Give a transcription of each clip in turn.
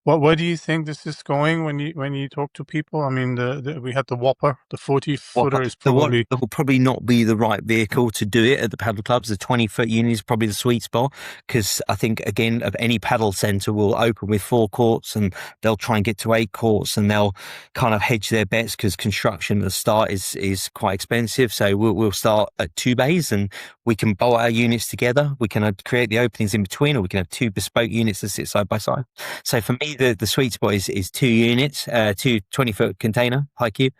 Where do you think this is going when you talk to people? I mean, we had the Whopper, the 40 footer is The what probably. will probably not be the right vehicle to do it at the paddle clubs. The 20-foot unit is probably the sweet spot because I think again of any paddle centre will open with 4 courts and they'll try and get to 8 courts and they'll kind of hedge their bets because construction at the start is quite expensive. So we'll start at 2 bays and we can bolt our units together. We can create the openings in between, or we can have 2 bespoke units that sit side by side. So for me, the sweet spot is 2 units, two 20-foot container high cube.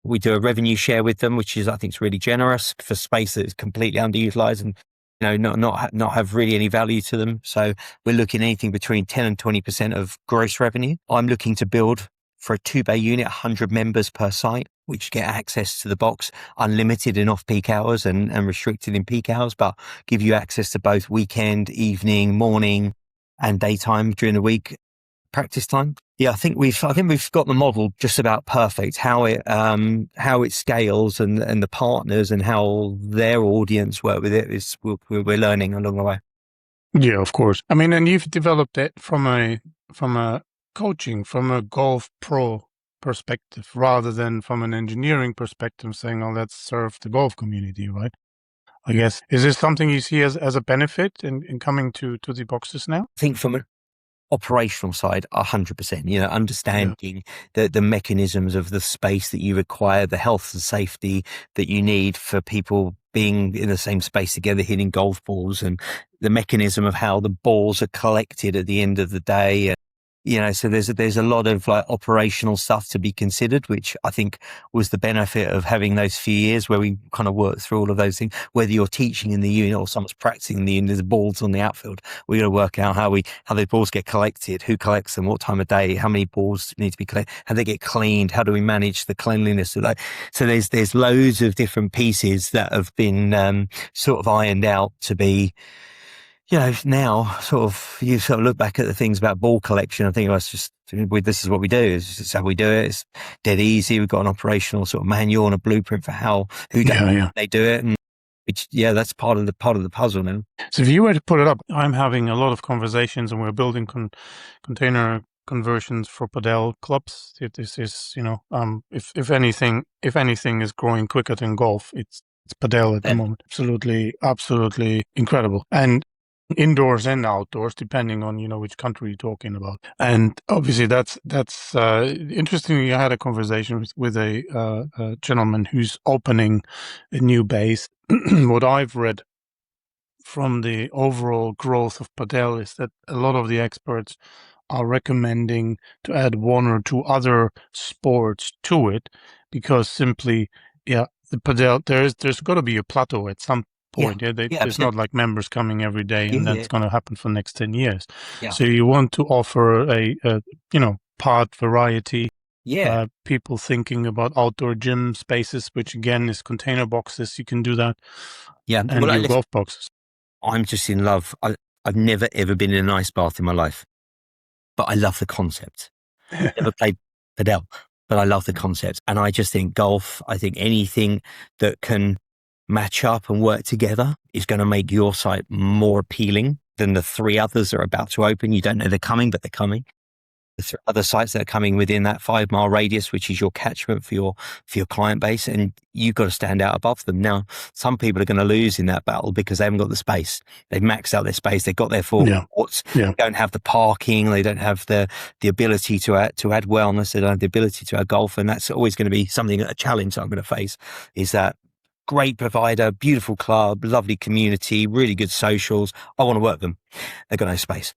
We do a revenue share with them, which is, I think, is really generous for space that is completely underutilized and, not have really any value to them. So we're looking anything between 10 and 20% of gross revenue. I'm looking to build for a 2-bay unit, 100 members per site, which get access to the box, unlimited in off-peak hours and restricted in peak hours, but give you access to both weekend, evening, morning, and daytime during the week practice time. Yeah, I think we've got the model just about perfect. How it scales and the partners and how their audience work with it is we're learning along the way. Yeah, of course. I mean, and you've developed it from a coaching, from a golf pro perspective, rather than from an engineering perspective, saying, "Oh, let's serve the golf community," right? I guess is this something you see as a benefit in coming to the boxes now? I think from an operational side, 100%, Yeah. understanding the mechanisms of the space that you require, the health and safety that you need for people being in the same space together, hitting golf balls, and the mechanism of how the balls are collected at the end of the day. So there's a lot of like operational stuff to be considered, which I think was the benefit of having those few years where we kind of worked through all of those things. Whether you're teaching in the unit or someone's practicing in the unit, there's balls on the outfield. We got to work out how the balls get collected, who collects them, what time of day, how many balls need to be collected, how they get cleaned, how do we manage the cleanliness of that. So there's loads of different pieces that have been sort of ironed out to be. Now you sort of look back at the things about ball collection. I think this is what we do. This is how we do it. It's dead easy. We've got an operational sort of manual and a blueprint for Yeah. they do it. And that's part of the puzzle now. So if you were to put it up, I'm having a lot of conversations, and we're building container conversions for padel clubs. This is, if anything is growing quicker than golf, it's padel at the Then, moment. Absolutely incredible. And indoors and outdoors, depending on which country you're talking about. And obviously, that's interestingly. I had a conversation with a gentleman who's opening a new base. What I've read from the overall growth of padel is that a lot of the experts are recommending to add one or two other sports to it, because simply, yeah, the padel there's got to be a plateau at some yeah, point. Yeah, yeah, there's not absolutely. like members coming every day, Yeah, and yeah, that's going to happen for the next 10 years. yeah, So you want to offer a part variety. yeah, People thinking about outdoor gym spaces, which again is container boxes. You can do that, yeah. and Well, your golf boxes. I'm just in love. I've never ever been in an ice bath in my life, but I love the concept. Never played padel, but I love the concept. And I just think golf, I think anything that can match up and work together is going to make your site more appealing than the 3 others that are about to open. You don't know they're coming, but they're coming. The other sites that are coming within that 5 mile radius, which is your catchment for your client base, and you've got to stand out above them. Now, some people are going to lose in that battle because they haven't got the space. They've maxed out their space. They've got their 4 courts. Yeah. They don't have the parking. They don't have the ability to add wellness. They don't have the ability to add golf, and that's always going to be a challenge that I'm going to face. Is that great provider, beautiful club, lovely community, really good socials. I want to work them. They've got no space.